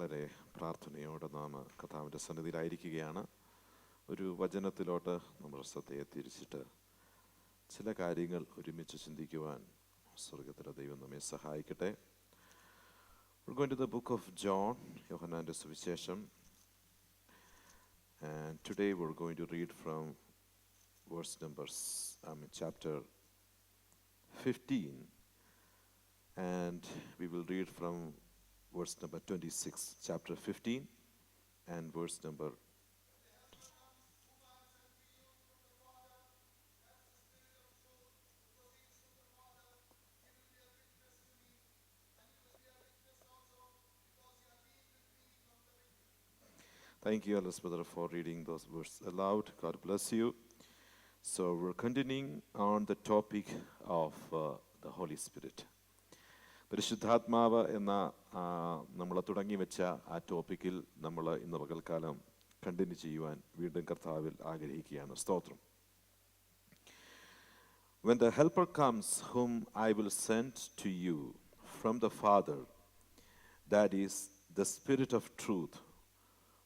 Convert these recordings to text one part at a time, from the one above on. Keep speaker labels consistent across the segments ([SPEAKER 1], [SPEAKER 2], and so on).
[SPEAKER 1] വളരെ പ്രാർത്ഥനയോടെ നാം കർത്താവിൻ്റെ സന്നിധിയിലായിരിക്കുകയാണ്. ഒരു വചനത്തിലോട്ട് നമ്മുടെ ശ്രദ്ധയെ തിരിച്ചിട്ട് ചില കാര്യങ്ങൾ ഒരുമിച്ച് ചിന്തിക്കുവാൻ സ്വർഗത്തിലെ ദൈവം നമ്മെ സഹായിക്കട്ടെ. We're going to the book of John, യോഹന്നാന്റെ സുവിശേഷം, and today we're going to read from chapter 15, and we will read from verse number 26, chapter 15 and verse number Thank you, Alice Brother, for reading those verses aloud. God bless you. So we're continuing on the topic of the Holy Spirit. പരിശുദ്ധാത്മാവ് എന്ന നമ്മൾ തുടങ്ങി വെച്ച ആ ടോപ്പിക്കിൽ നമ്മൾ ഇന്ന് പകൽക്കാലം കണ്ടിന്യൂ ചെയ്യുവാൻ വീണ്ടും കർത്താവിൽ ആഗ്രഹിക്കുകയാണ്. സ്തോത്രം. When the helper comes, whom I will send to you from the Father, that is the Spirit of truth,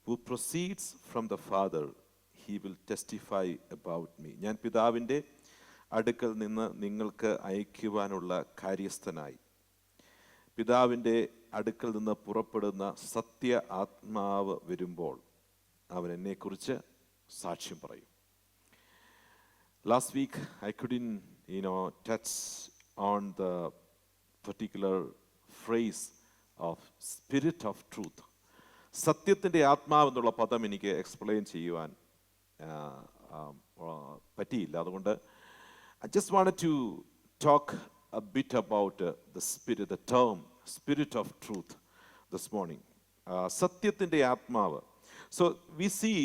[SPEAKER 1] who proceeds from the Father, he will testify about me. ഞാൻ പിതാവിൻ്റെ അടുക്കൽ നിന്ന് നിങ്ങൾക്ക് അയക്കുവാനുള്ള കാര്യസ്ഥനായി പിതാവിൻ്റെ അടുക്കൽ നിന്ന് പുറപ്പെടുന്ന സത്യ ആത്മാവ് വരുമ്പോൾ അവൻ എന്നെക്കുറിച്ച് സാക്ഷ്യം പറയും. Last week I couldn't touch on the particular phrase of Spirit of truth. സത്യത്തിൻ്റെ ആത്മാവ് എന്നുള്ള പദം എനിക്ക് എക്സ്പ്ലെയിൻ ചെയ്യുവാൻ പറ്റിയില്ല. അതുകൊണ്ട് I just wanted to talk a bit about the spirit, the term Spirit of truth this morning. സത്യത്തിൻ്റെ ആത്മാവ്. So we see,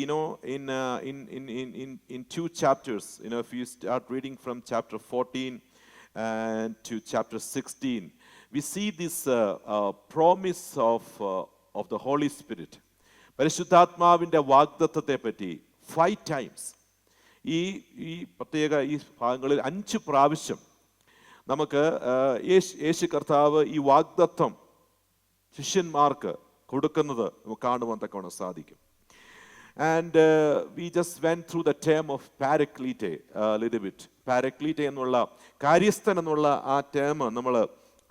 [SPEAKER 1] in two chapters, if you start reading from chapter 14 and to chapter 16, we see this promise of the Holy Spirit. പരിശുദ്ധാത്മാവിൻ്റെ വാഗ്ദത്തത്തെ പറ്റി 5 times ഈ പ്രത്യേക ഈ ഭാഗങ്ങളിൽ 5 പ്രാവശ്യം നമുക്ക് യേശു കർത്താവ് ഈ വാഗ്ദത്തം ശിഷ്യന്മാർക്ക് കൊടുക്കുന്നത് നമുക്ക് കാണുവാൻ തക്കവണ്ണം സാധിക്കും. And we just went through the term of Paraklete a little bit. Paraklete എന്നുള്ള കാര്യസ്ഥൻ എന്നുള്ള ആ ടേം നമ്മൾ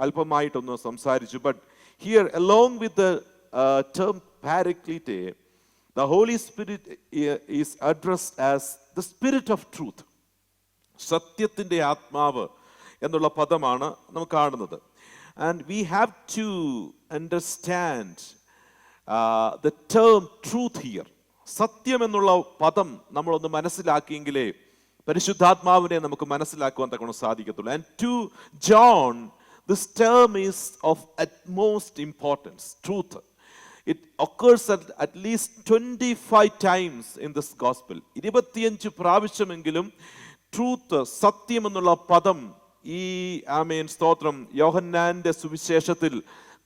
[SPEAKER 1] അല്പമായിട്ടൊന്ന് സംസാരിച്ചു. But here, along with the term Paraklete, the Holy Spirit is addressed as the Spirit of truth. സത്യത്തിൻ്റെ ആത്മാവ് എന്നുള്ള പദമാണ് നമുക്ക് കാണുന്നത്. And we have to understand the term truth here. സത്യം എന്നുള്ള പദം നമ്മളൊന്ന് മനസ്സിലാക്കിയെങ്കിലേ പരിശുദ്ധാത്മാവിനെ നമുക്ക് മനസ്സിലാക്കുവാൻ തക്കണം സാധിക്കത്തുള്ളൂ. And to John, this term is of utmost importance, truth. It occurs at least 25 times in this gospel. 25 പ്രാവശ്യമെങ്കിലും ട്രൂത്ത്, സത്യം എന്നുള്ള പദം ഈ സ്തോത്രം യോഹന്നാന്റെ സുവിശേഷത്തിൽ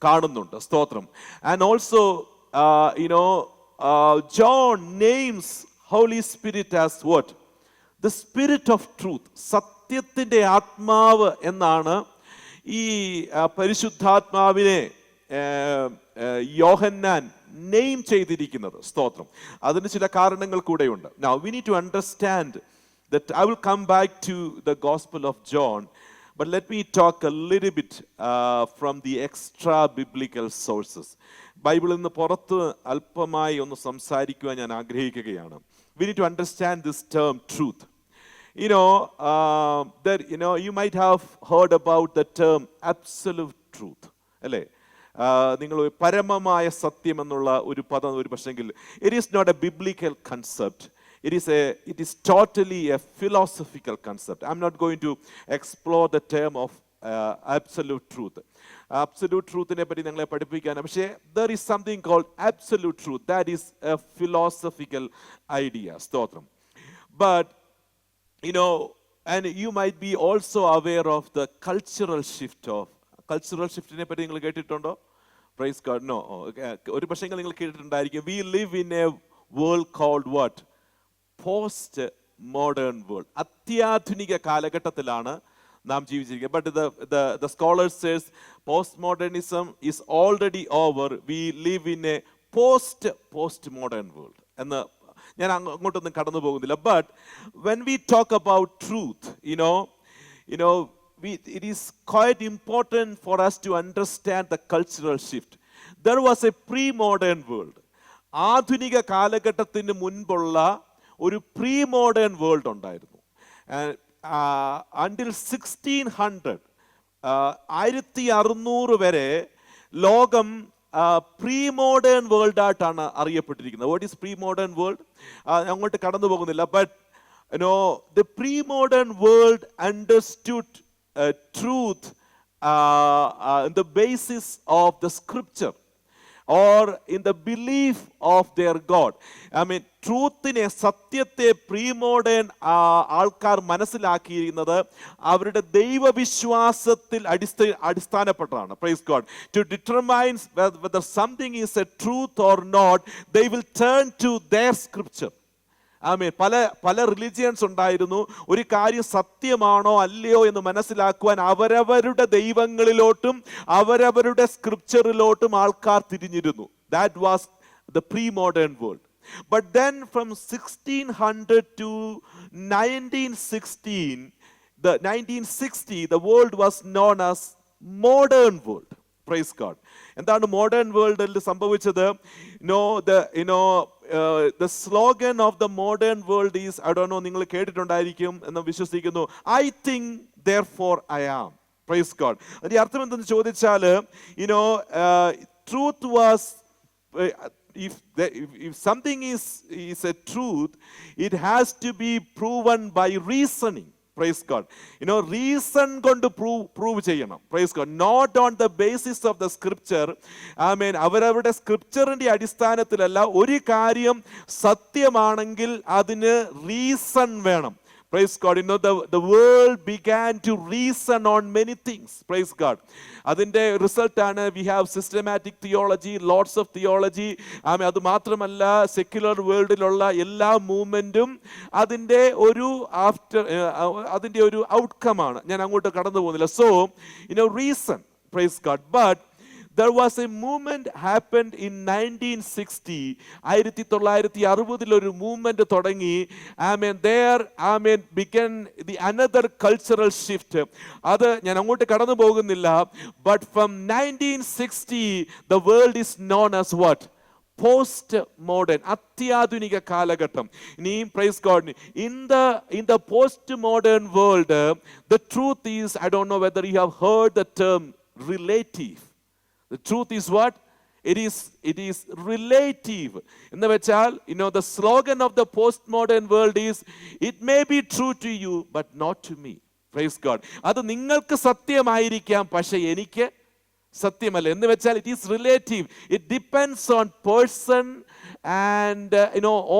[SPEAKER 1] കാണുന്നുണ്ട്. സ്തോത്രം. And also John names Holy Spirit as what? The Spirit of truth. സത്യത്തിൻ്റെ ആത്മാവ് എന്നാണ് ഈ പരിശുദ്ധാത്മാവിനെ യോഹന്നാൻ നെയിം ചെയ്തിരിക്കുന്നത്. സ്തോത്രം. അതിന് ചില കാരണങ്ങൾ കൂടെയുണ്ട്. Now we need to understand that. I will come back to the Gospel of John, but let me talk a little bit from the extra biblical sources. ബൈബിളിൽ നിന്ന് പുറത്ത് അല്പമായി ഒന്ന് സംസാരിക്കുവാൻ ഞാൻ ആഗ്രഹിക്കുകയാണ്. We need to understand this term truth. You might have heard about the term absolute truth. അല്ലേ? നിങ്ങൾ പരമമായ സത്യം എന്നുള്ള ഒരു പദം ഒരു പക്ഷെങ്കിൽ it is not a biblical concept. It is totally a philosophical concept. I'm not going to explore the term of absolute truth. Absolute truthനെ പറ്റി നിങ്ങളെ പഠിപ്പിക്കാൻ. പക്ഷേ there is something called absolute truth. That is a philosophical idea. സ്തോത്രം. But and you might be also aware of the cultural ഷിഫ്റ്റിനെ പറ്റി നിങ്ങൾ കേട്ടിട്ടുണ്ടോ? Praise God. No. ഒരു പക്ഷേ നിങ്ങൾ കേട്ടിട്ടുണ്ടായിരിക്കും. We live in a world called what? Post modern world. അത്യാധുനിക കാലഘട്ടത്തിലാണ് നാം ജീവിച്ചിരിക്കുക. But the scholar says postmodernism is already over. We live in a post-modern world. എന്ന് ഞാൻ അങ്ങോട്ടൊന്നും കടന്നു പോകുന്നില്ല. But when we talk about truth, you know, it is quite important for us to understand the cultural shift. There was a pre-modern world. ആധുനിക കാലഘട്ടത്തിന് മുൻപുള്ള ഒരു pre-modern world ഉണ്ടായിരുന്നു. Until 1600, 1600 വരെ ലോകം pre-modern വേൾഡ് ആയിട്ടാണ് അറിയപ്പെട്ടിരിക്കുന്നത്. What is pre-modern world? അങ്ങോട്ട് കടന്നു പോകുന്നില്ല. But the pre-modern world understood truth in the basis of the scripture or in the belief of their God. I mean, ട്രൂത്തിനെ, സത്യത്തെ പ്രീമോഡേൺ ആൾക്കാർ മനസ്സിലാക്കിയിരുന്നത് അവരുടെ ദൈവവിശ്വാസത്തിൽ അടിസ്ഥാനപ്പെട്ടതാണ്. Praise God. To determine whether something is a truth or not, they will turn to their scripture. പല religions ഉണ്ടായിരുന്നു. ഒരു കാര്യം സത്യമാണോ അല്ലയോ എന്ന് മനസ്സിലാക്കുവാൻ അവരവരുടെ ദൈവങ്ങളിലോട്ടും അവരവരുടെ സ്ക്രിപ്ചറിലോട്ടും ആൾക്കാർ തിരിഞ്ഞിരുന്നു. That was the premodern world. But then from 1600 to 1960, the world was known as modern world. Praise God. എന്താണ് മോഡേൺ വേൾഡിൽ സംഭവിച്ചത്? The slogan of the modern world is, I don't know, നിങ്ങൾ കേട്ടിട്ടുണ്ടായിരിക്കും എന്ന് വിശ്വസിക്കുന്നു, I think therefore I am. Praise God. അതിന്റെ അർത്ഥം എന്തെന്ന് ചോദിച്ചാൽ, truth was, if something is a truth, it has to be proven by reasoning. Praise God. Reason കൊണ്ട് prove ചെയ്യണം. Praise God. Not on the basis of the scripture. അവരവരുടെ സ്ക്രിപ്ചറിന്റെ അടിസ്ഥാനത്തിലല്ല. ഒരു കാര്യം സത്യമാണെങ്കിൽ അതിന് റീസൺ വേണം. Praise God. The world began to reason on many things. Praise God. അതിന്റെ result ആണ് we have systematic theology, lots of theology. അത് മാത്രമല്ല, സെക്യുലർ വേൾഡിലുള്ള എല്ലാ മൂവ്മെന്റും അതിന്റെ ഒരു ഔട്ട്കം ആണ്. ഞാൻ അങ്ങോട്ട് കടന്നു പോകുന്നില്ല. So, reason. Praise God. But there was a movement happened in 1960. 1960 ഒരു മൂവ്മെന്റ് തുടങ്ങി. There began the another cultural shift. അത് ഞാൻ അങ്ങോട്ട് കടന്നു പോകുന്നില്ല. But from 1960 the world is known as what? Post-modern. അത്യാധുനിക കാലഘട്ടം. ഇനി praise God, in the post-modern world, the truth is, I don't know whether you have heard the term relative. The truth is what? It is relative. എന്ന് വെച്ചാൽ, the slogan of the postmodern world is, it may be true to you but not to me. Praise God. അത് നിങ്ങൾക്ക് സത്യമായിരിക്കാം, പക്ഷെ എനിക്ക് സത്യമല്ല. എന്ന് വെച്ചാൽ it is relative. It depends on person and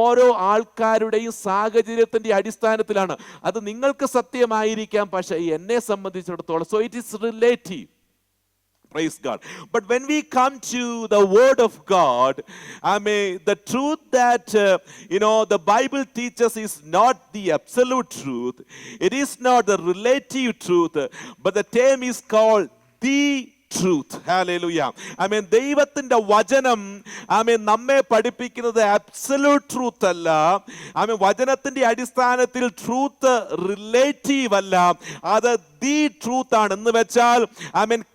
[SPEAKER 1] ഓരോ ആൾക്കാരുടെയും സാഹചര്യത്തിന്റെ അടിസ്ഥാനത്തിലാണ്. അത് നിങ്ങൾക്ക് സത്യമായിരിക്കാം, പക്ഷെ എന്നെ സംബന്ധിച്ചിടത്തോളം, so it is relative. Praise God. But when we come to the word of God, the truth that the Bible teaches is not the absolute truth. It is not the relative truth, but the term is called the truth. Hallelujah. ദൈവത്തിന്റെ വചനം നമ്മെ പഠിപ്പിക്കുന്നത് absolute truth അല്ല. വചനത്തിന്റെ അടിസ്ഥാനത്തിൽ truth relative അല്ല, അത് the truth ആണ്. എന്ന് വെച്ചാൽ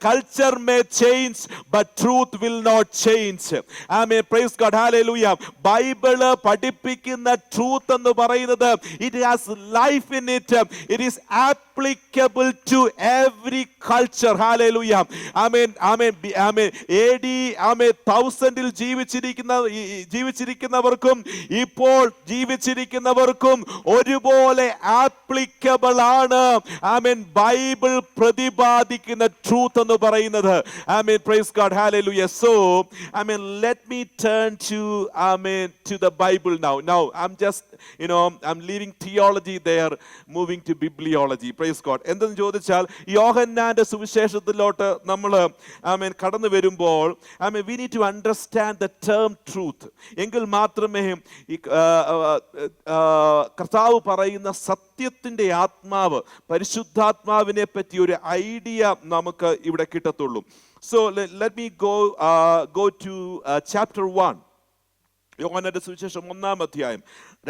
[SPEAKER 1] culture may change but truth will not change. Praise God. Hallelujah. Bible പഠിപ്പിക്കുന്ന ട്രൂത്ത് എന്ന് പറയുന്നത്, it has life in it. It is applicable to every culture. Hallelujah. AD 1000-ൽ ജീവിച്ചിരിക്കുന്നവർക്കും ഇപ്പോൾ ജീവിച്ചിരിക്കുന്നവർക്കും ഒരുപോലെ ആപ്ലിക്കബിൾ ആണ് ബൈബിൾ പ്രതിപാദിക്കുന്ന ട്രൂത്ത് എന്ന് പറയുന്നത്. Praise God. Hallelujah. So, let me turn to the Bible now. I'm just, I'm leaving theology there, moving to bibliology. Praise God. എന്തെന്ന് ചോദിച്ചാൽ, യോഹന്നാന്റെ സുവിശേഷത്തിലോട്ട് നമ്മൾ കടന്നു വരുമ്പോൾ, we need to understand the term truth. എങ്കിൽ മാത്രമേ കർത്താവ് പറയുന്ന സത്യം സത്യത്തിന്റെ ആത്മാവ്, പരിശുദ്ധാത്മാവിനെ പറ്റി ഒരു ഐഡിയ നമുക്ക് ഇവിടെ കിട്ടത്തുള്ളൂ. So let me go to chapter 1. യോഹന്നാന്റെ സുവിശേഷം 1-ാം അധ്യായം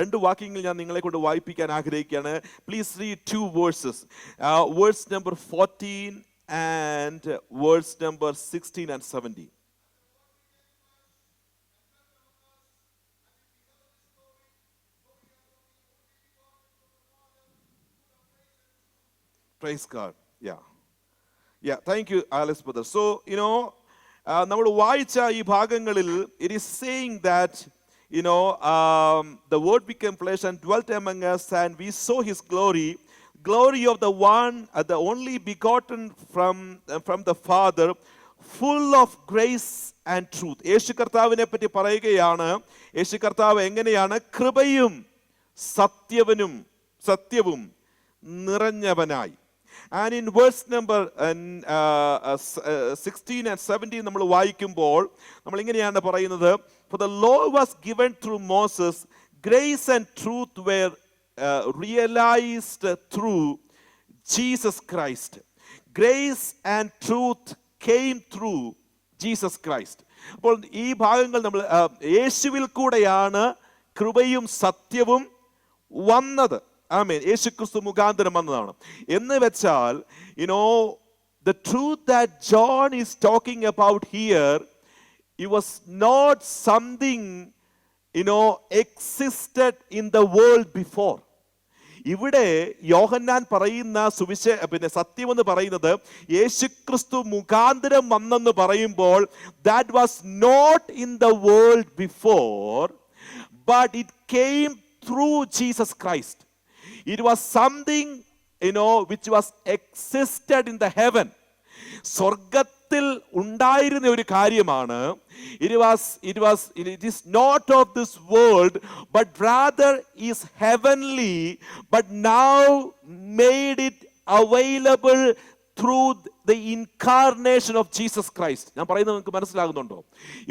[SPEAKER 1] 2 വാക്യങ്ങൾ ഞാൻ നിങ്ങളെ കൊണ്ട് വായിപ്പിക്കാൻ ആഗ്രഹിക്കുകയാണ്. Please read 2 verses. Verse number 14 and verse number 16 and 17. Praise God. Yeah, thank you, Alice brother. So, നമ്മൾ വായിച്ച ഈ ഭാഗങ്ങളിൽ it is saying that the word became flesh and dwelt among us, and we saw his glory of the one, the only begotten from the Father, full of grace and truth. യേശു കർത്താവിനെ പറ്റി പറയുകയാണ്. യേശു കർത്താവ് എങ്ങനെയാണ്? കൃപയും സത്യവും നിറഞ്ഞവനായി. And in verse number 16 and 17 നമ്മൾ വായിക്കുമ്പോൾ നമ്മൾ ഇങ്ങനെയാണ് പറയുന്നത്, for the law was given through Moses, grace and truth were realized through Jesus Christ. Grace and truth came through Jesus Christ. അപ്പോൾ ഈ ഭാഗങ്ങൾ നമ്മൾ യേശുവിൽ കൂടെയാണ് കൃപയും സത്യവും വന്നത്. ആമേൻ. യേശുക്രിസ്തു മുഖാന്തരം വന്നതാണ്. എന്ന് വെച്ചാൽ the truth that John is talking about here, it was not something existed in the world before. ഇവിടെ യോഹന്നാൻ പറയുന്ന സത്യം എന്ന് പറയുന്നത് യേശുക്രിസ്തു മുഖാന്തരം വന്നെന്ന് പറയുമ്പോൾ that was not in the world before, but it came through Jesus Christ. It was something which was existed in the heaven. സ്വർഗത്തിൽ ഉണ്ടായിരുന്ന ഒരു കാര്യമാണ്. It is not of this world, but rather is heavenly, but now made it available through the incarnation of Jesus Christ. ഞാൻ പറയുന്നത് നിങ്ങൾക്ക് മനസ്സിലാകുന്നുണ്ടോ?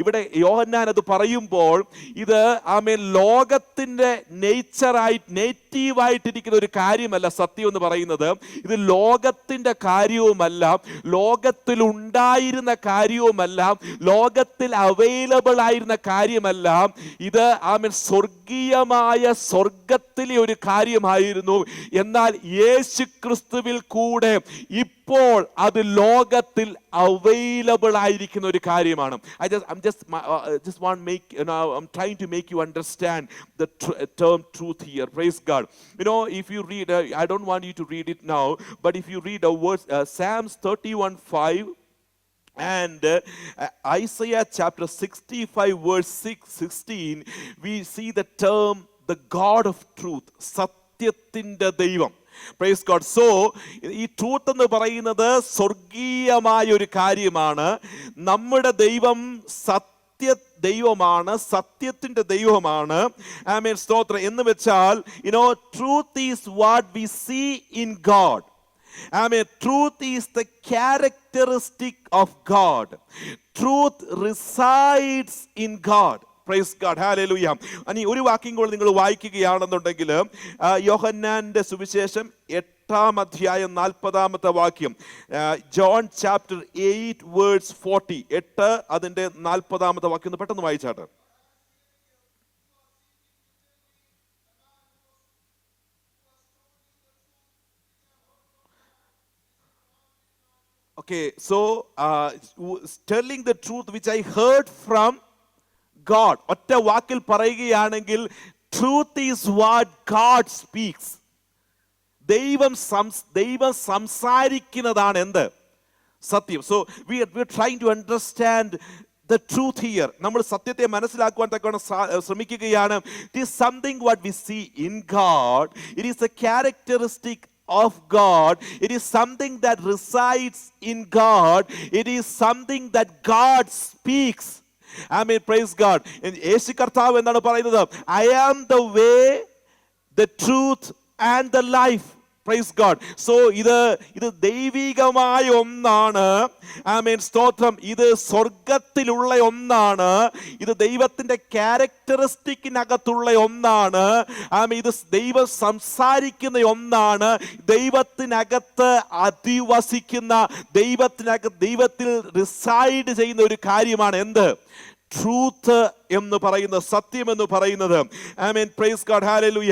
[SPEAKER 1] ഇവിടെ യോഹന്നാൻ അത് പറയുമ്പോൾ ഇത് ലോകത്തിന്റെ നേറ്റീവായിട്ടിരിക്കുന്ന ഒരു കാര്യമല്ല. സത്യം എന്ന് പറയുന്നത് ഇത് ലോകത്തിന്റെ കാര്യവുമല്ല, ലോകത്തിൽ ഉണ്ടായിരുന്ന കാര്യവുമല്ല, ലോകത്തിൽ അവൈലബിൾ ആയിരുന്ന കാര്യമല്ല. ഇത് സ്വർഗീയമായ സ്വർഗത്തിലെ ഒരു കാര്യമായിരുന്നു. എന്നാൽ യേശു ക്രിസ്തുവിൽ കൂടെ ഇപ്പോൾ അത് ലോകത്തിൽ അവൈലബിൾ ആയിരിക്കുന്ന ഒരു കാര്യമാണ്. I'm trying to make you understand the term truth here. Praise God. If you read, I don't want you to read it now, but if you read a verse, Psalms 31:5 and Isaiah chapter 65 verse 16, we see the term the God of truth, സത്യത്തിന്റെ ദൈവം. Praise God. So ഈ truth എന്ന് പറയുന്നത് സ്വർഗീയമായ ഒരു കാര്യമാണ്. നമ്മുടെ ദൈവം ദൈവമാണ്, സത്യത്തിന്റെ ദൈവമാണ്. ആമേൻ, സ്തോത്രം. എന്ന് വെച്ചാൽ truth is what we see in God. Amen. Truth is the characteristic of God. Truth resides in God. Praise God. Hallelujah. ഇനി ഒരു വാക്യം കൂടെ നിങ്ങൾ വായിക്കുകയാണെന്നുണ്ടെങ്കിൽ യോഹന്നാന്റെ സുവിശേഷം 8-ാം അധ്യായം 40-ാമത്തെ വാക്യം, ജോൺ ചാപ്റ്റർ 8 വേഴ്സ് 40, 8 അതിന്റെ 40-ാമത്തെ വാക്യം ഒന്ന് പെട്ടെന്ന് വായിച്ചാട്ടെ. Okay, so telling the truth which I heard from God. ഒറ്റ വാക്കിൽ പറയുകയാണെങ്കിൽ truth is what God speaks. ദൈവം സംസാരിക്കുന്നതാണ് എന്ത്? സത്യം. So we are trying to understand the truth here. നമ്മൾ സത്യത്തെ മനസ്സിലാക്കുവാൻ തക്കവണ്ണം ശ്രമിക്കുകയാണ്. It is something what we see in God. It is a characteristic of God. It is something that resides in God. It is something that God speaks. Amen. Praise God. യേശു കർത്താവ് എന്താണ് പറയുന്നത്? I am the way, the truth and the life. Praise God. So ഇത് ദൈവികമായ ഒന്നാണ്. ആമേൻ, സ്തോത്രം. ഇത് സ്വർഗത്തിലുള്ള ഒന്നാണ്. ഇത് ദൈവത്തിന്റെ ക്യാരക്ടറിസ്റ്റിക്കിനകത്തുള്ള ഒന്നാണ്. ആമേൻ, ഇത് ദൈവം സംസാരിക്കുന്ന ഒന്നാണ്. ദൈവത്തിനകത്ത് അധിവസിക്കുന്ന, ദൈവത്തിൽ റിസൈഡ് ചെയ്യുന്ന ഒരു കാര്യമാണ് എന്ത്? ട്രൂത്ത് എന്ന് പറയുന്ന, സത്യം എന്ന് പറയുന്നത്. ആമേൻ, പ്രൈസ് ഗോഡ്, ഹല്ലേലൂയ.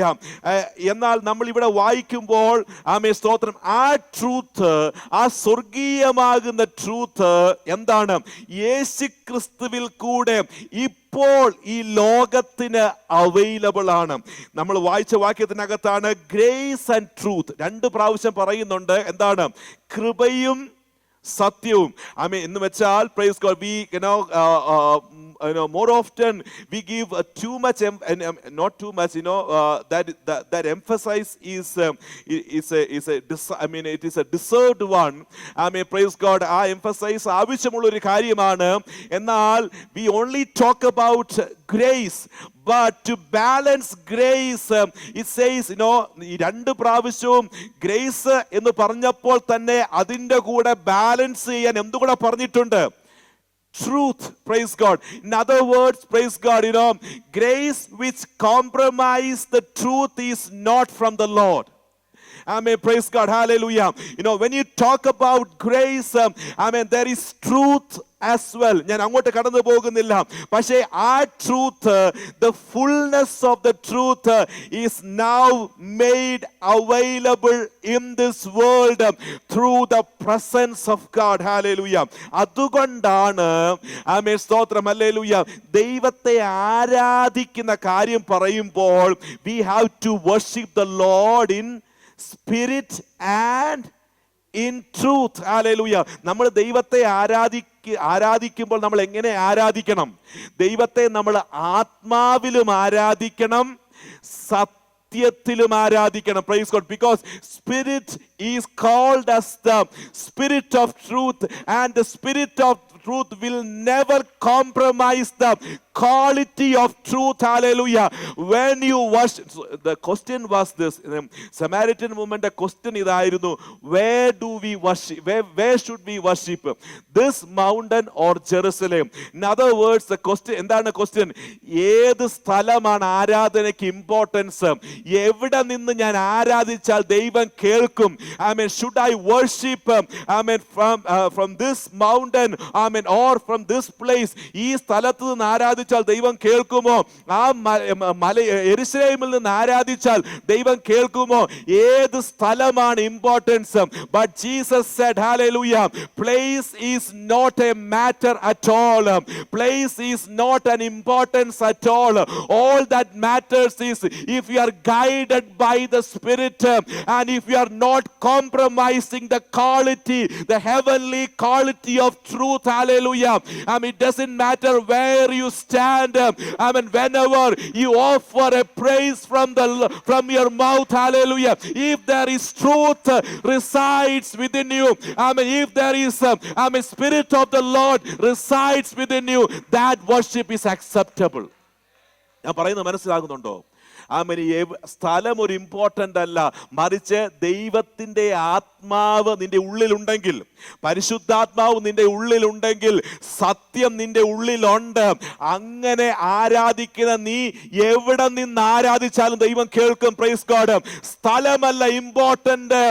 [SPEAKER 1] എന്നാൽ നമ്മൾ ഇവിടെ വായിക്കുമ്പോൾ ആമേൻ, സ്തോത്രം, ആ ട്രൂത്ത്, ആ സ്വർഗീയമാകുന്ന ട്രൂത്ത് എന്താണ്? യേശുക്രിസ്തുവിൽ കൂടെ ഇപ്പോൾ ഈ ലോകത്തിന് അവൈലബിൾ ആണ്. നമ്മൾ വായിച്ച വാക്യത്തിനകത്താണ് ഗ്രേസ് ആൻഡ് ട്രൂത്ത് 2 പ്രാവശ്യം പറയുന്നുണ്ട്. എന്താണ്? കൃപയും സത്യവും. ആമേൻ, എന്ന് വെച്ചാൽ praise God, we more often we give too much not too much, that emphasis is it is a deserved one. Amen, praise God. ആ emphasize ആവശ്യമുള്ള ഒരു കാര്യമാണ്. എന്നാൽ we only talk about grace, but to balance grace, it says, ഈ 2 പ്രാവശ്യവും grace എന്ന് പറഞ്ഞപ്പോൾ തന്നെ അതിന്റെ കൂടെ ബാലൻസ് ചെയ്യാൻ എന്തുകൂടെ പറഞ്ഞിട്ടുണ്ട്? Truth, praise God. In other words, praise God, grace which compromise the truth is not from the Lord. Amen, praise God, hallelujah. When you talk about grace, amen, there is truth as well. ഞാൻ അങ്ങോട്ട് കടന്നു പോകുന്നില്ല. പക്ഷേ ആ truth, the fullness of the truth is now made available in this world through the presence of God. Hallelujah. അതുകൊണ്ടാണ് ആമേൻ, സ്തോത്രം, hallelujah, ദൈവത്തെ ആരാധിക്കുന്ന കാര്യം പറയുമ്പോൾ we have to worship the Lord in spirit and in truth. Hallelujah. നമ്മൾ ദൈവത്തെ ആരാധിക്കുമ്പോൾ നമ്മൾ എങ്ങനെ ആരാധിക്കണം? ദൈവത്തെ നമ്മൾ ആത്മാവിലും ആരാധിക്കണം, സത്യത്തിലും ആരാധിക്കണം. Praise God. Because spirit is called as the spirit of truth, and the spirit of truth will never compromise the quality of truth. Hallelujah. When you worship, the question was this, Samaritan woman, the question idaayirunnu, where do we worship? Where should we worship? This mountain or Jerusalem? In other words, the question, endana question, ഏത് സ്ഥലമാണ് ആരാധനയ്ക്ക് importance? എവിടെ നിന്ന് ഞാൻ ആരാധിച്ചാൽ ദൈവം കേൾക്കും? Amen. Should I worship from this mountain, amen, or from this place? ഈ സ്ഥലത്ത് നിന്ന് ആരാധിച്ചാൽ ദൈവം കേൾക്കുമോ? ആ യെരുശലേമിൽ നിന്ന് ആരാധിച്ചാൽ ദൈവം കേൾക്കുമോ? ഏത് സ്ഥലമാണ് importance? But Jesus said, hallelujah, place is not a matter at all. Place is not an importance at all. All that matters is if you are guided by the Spirit, and if you are not compromising the quality, the heavenly quality of truth. Hallelujah. It doesn't matter where you stand. Whenever you offer a praise from your mouth, hallelujah, if there is truth resides within you, if there is Spirit of the Lord resides within you, that worship is acceptable. ഞാൻ പറയുന്നത് മനസ്സിലാകുന്നുണ്ടോ? സ്ഥലം ഒരു important അല്ല, മറിച്ച് ദൈവത്തിൻ്റെ ആത്മാവ് നിന്റെ ഉള്ളിലുണ്ടെങ്കിൽ, പരിശുദ്ധാത്മാവ് നിന്റെ ഉള്ളിലുണ്ടെങ്കിൽ, സത്യം നിന്റെ ഉള്ളിലുണ്ട്, അങ്ങനെ ആരാധിക്കുന്ന നീ എവിടെ നിന്ന് ആരാധിച്ചാലും ദൈവം കേൾക്കും. Praise God. സ്ഥലമല്ല ഇമ്പോർട്ടൻ്റ്,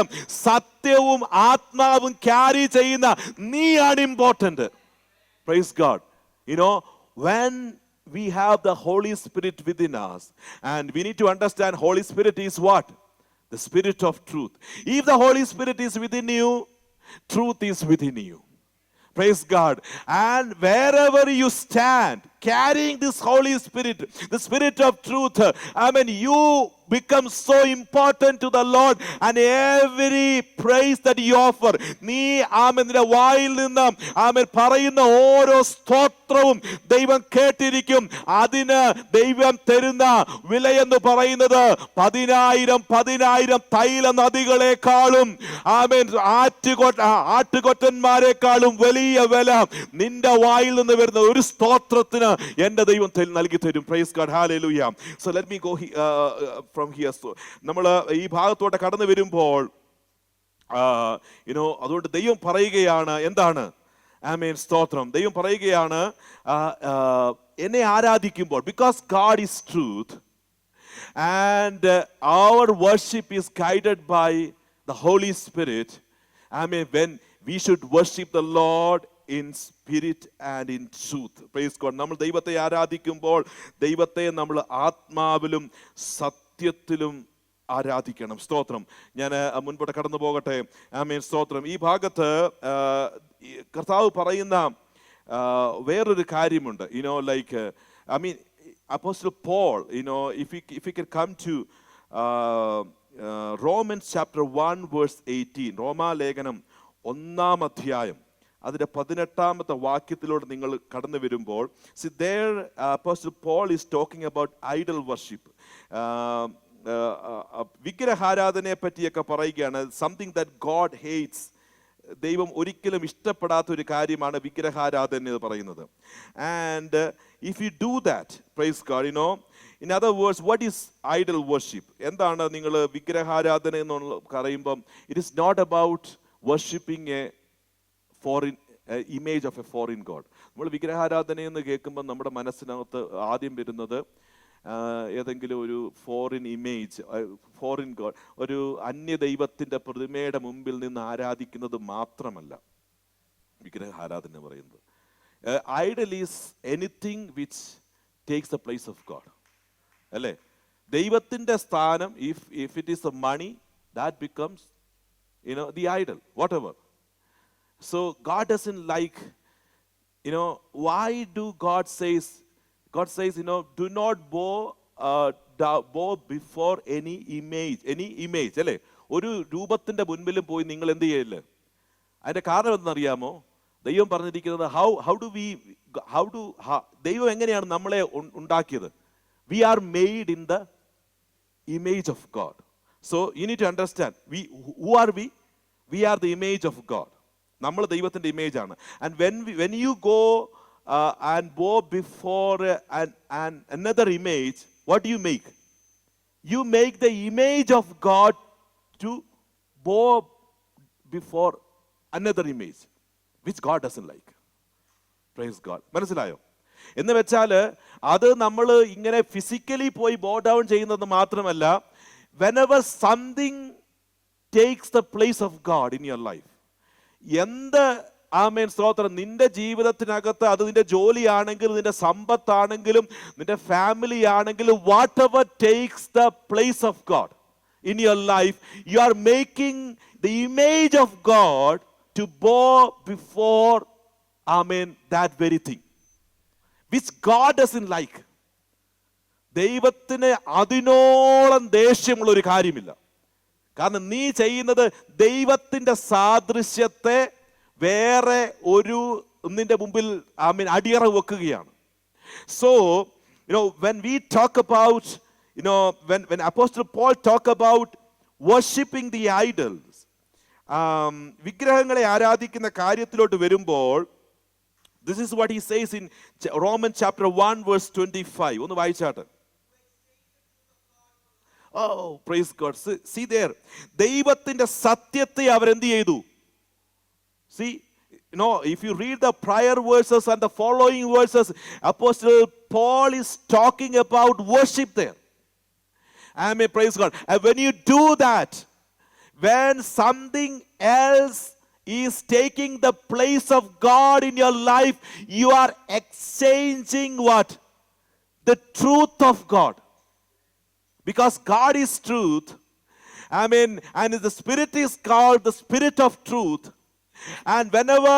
[SPEAKER 1] സത്യവും ആത്മാവും ക്യാരി ചെയ്യുന്ന നീയാണ് important. Praise God. when we have the Holy Spirit within us, and we need to understand Holy Spirit is what? The Spirit of truth. If the Holy Spirit is within you, truth is within you. Praise God. And wherever you stand carrying this Holy Spirit, the Spirit of truth, you become so important to the Lord, and every praise that you offer, നീ നിന്റെ വായിൽ നിന്ന് പറയുന്ന ഓരോ സ്തോത്രവും ദൈവം കേട്ടിരിക്കും. അതിന് ദൈവം തരുന്ന വിലയെന്ന് പറയുന്നത് 10,000 തൈല നദികളെക്കാളും ആട്ടുകൊറ്റന്മാരെക്കാളും വലിയ വില നിന്റെ വായിൽ നിന്ന് വരുന്ന ഒരു സ്തോത്രത്തിന് എന്റെ ദൈവം നൽകി തരും. Praise God. Hallelujah. So let me go from here. So നമ്മൾ ഈ ഭാഗത്തോട്ട് കടന്നു വരുമ്പോൾ അതുകൊണ്ട് ദൈവം പറയുകയാണ് എന്താണ്? ആമേൻ, സ്തോത്രം. ദൈവം പറയുകയാണ് എന്നെ ആരാധിക്കുമ്പോൾ, because God is truth and our worship is guided by the Holy Spirit. Amen. When we should worship the Lord in spirit and in truth. Praise God. നമ്മൾ ദൈവത്തെ ആരാധിക്കുമ്പോൾ ദൈവത്തെ നമ്മൾ ആത്മാവിലും സത്യത്തിലും ആരാധിക്കണം. സ്തോത്രം. ഞാൻ മുൻപോട്ട് കടന്നു പോകട്ടെ. ആമേൻ, സ്തോത്രം. ഈ ഭാഗത്ത് കർത്താവ് പറയുന്ന വേറൊരു കാര്യമുണ്ട്. Apostle Paul, if we can come to Romans chapter 1 verse 18, റോമാലേഖനം 1-ാം അധ്യായം അതിന്റെ 18-ാമത്തെ വാക്യത്തിലൂടെ നിങ്ങൾ കടന്നു വരുമ്പോൾ, see there Apostle Paul is talking about idol worship. വിഗ്രഹാരാധനയെ പറ്റിയൊക്കെ പറയുകയാണ്. Something that God hates. ദൈവം ഒരിക്കലും ഇഷ്ടപ്പെടാത്ത ഒരു കാര്യമാണ് വിഗ്രഹാരാധന എന്ന് പറയുന്നത്. And if you do that, praise God, in other words, what is idol worship? എന്താണ് നിങ്ങൾ വിഗ്രഹാരാധന എന്നുള്ള പറയുമ്പം, it is not about worshipping a foreign image of a foreign God. നമ്മൾ വിഗ്രഹാരാധന എന്ന് കേൾക്കുമ്പോൾ നമ്മുടെ മനസ്സിനകത്ത് ആദ്യം വരുന്നത് ഏതെങ്കിലും ഒരു ഫോറിൻ ഇമേജ്, ഫോറിൻ ഗോഡ്, ഒരു അന്യ ദൈവത്തിന്റെ പ്രതിമയുടെ മുമ്പിൽ നിന്ന് ആരാധിക്കുന്നത് മാത്രമല്ല വിഗ്രഹാരാധന എന്ന് പറയുന്നത്. Idol is anything which takes the place of God, അല്ലേ? ദൈവത്തിന്റെ സ്ഥാനം, if it is the money, that becomes the idol, whatever. So God doesn't like, why do God says, do not bow before any image, അല്ലേ? ഒരു രൂപത്തിന്റെ മുൻപിലും പോയി നിങ്ങൾ എന്ത് ചെയ്യില്ല. അതിന്റെ കാരണം എന്തെന്നറിയാമോ? ദൈവം പറഞ്ഞിരിക്കുന്നത് ദൈവം എങ്ങനെയാണ് നമ്മളെ ഉണ്ടാക്കിയത്? We are made in the image of God. So you need to understand, who are we? We are the image of God. നമ്മൾ ദൈവത്തിന്റെ ഇമേജ് ആണ്. And when you go and bow before another image, what do you make? You make the image of God to bow before another image, which God doesn't like. Praise God. മനസ്സിലായോ? എന്ന് വെച്ചാൽ അത് നമ്മൾ ഇങ്ങനെ physically പോയി ബോ down ചെയ്യുന്നത് മാത്രമല്ല, whenever something takes the place of God in your life, എന്ത്, ആമേൻ, സ്തോത്രം, നിന്റെ ജീവിതത്തിനകത്ത് അത് നിന്റെ ജോലിയാണെങ്കിലും നിന്റെ സമ്പത്താണെങ്കിലും നിന്റെ ഫാമിലി ആണെങ്കിലും, whatever takes the place of God in your life, you are making the image of God to bow before, amen, that very thing which God doesn't like. ദൈവത്തിന് അതിനോളം ദേഷ്യമുള്ള ഒരു കാര്യമില്ല. കാരണം നീ ചെയ്യുന്നത് ദൈവത്തിന്റെ സാദൃശ്യത്തെ വേറെ ഒരു നിന്റെ മുമ്പിൽ അടിയറ വെക്കുകയാണ്. So when we talk about, when Apostle Paul talk about worshiping the idols, വിഗ്രഹങ്ങളെ ആരാധിക്കുന്ന കാര്യത്തിലോട്ട് വരുമ്പോൾ, this is what he says in Romans chapter 1 verse 25. ഒന്ന് വായിച്ചാട്ടെ. Oh, praise God. See there, ദൈവത്തിന്റെ സത്യത്തെ അവരെന്ത് ചെയ്തു? See, if you read the prior verses and the following verses, Apostle Paul is talking about worship there. Amen, praise God. And when you do that, when something else is taking the place of God in your life, you are exchanging what? The truth of God. Because God is truth, and the Spirit is called the Spirit of truth. And whenever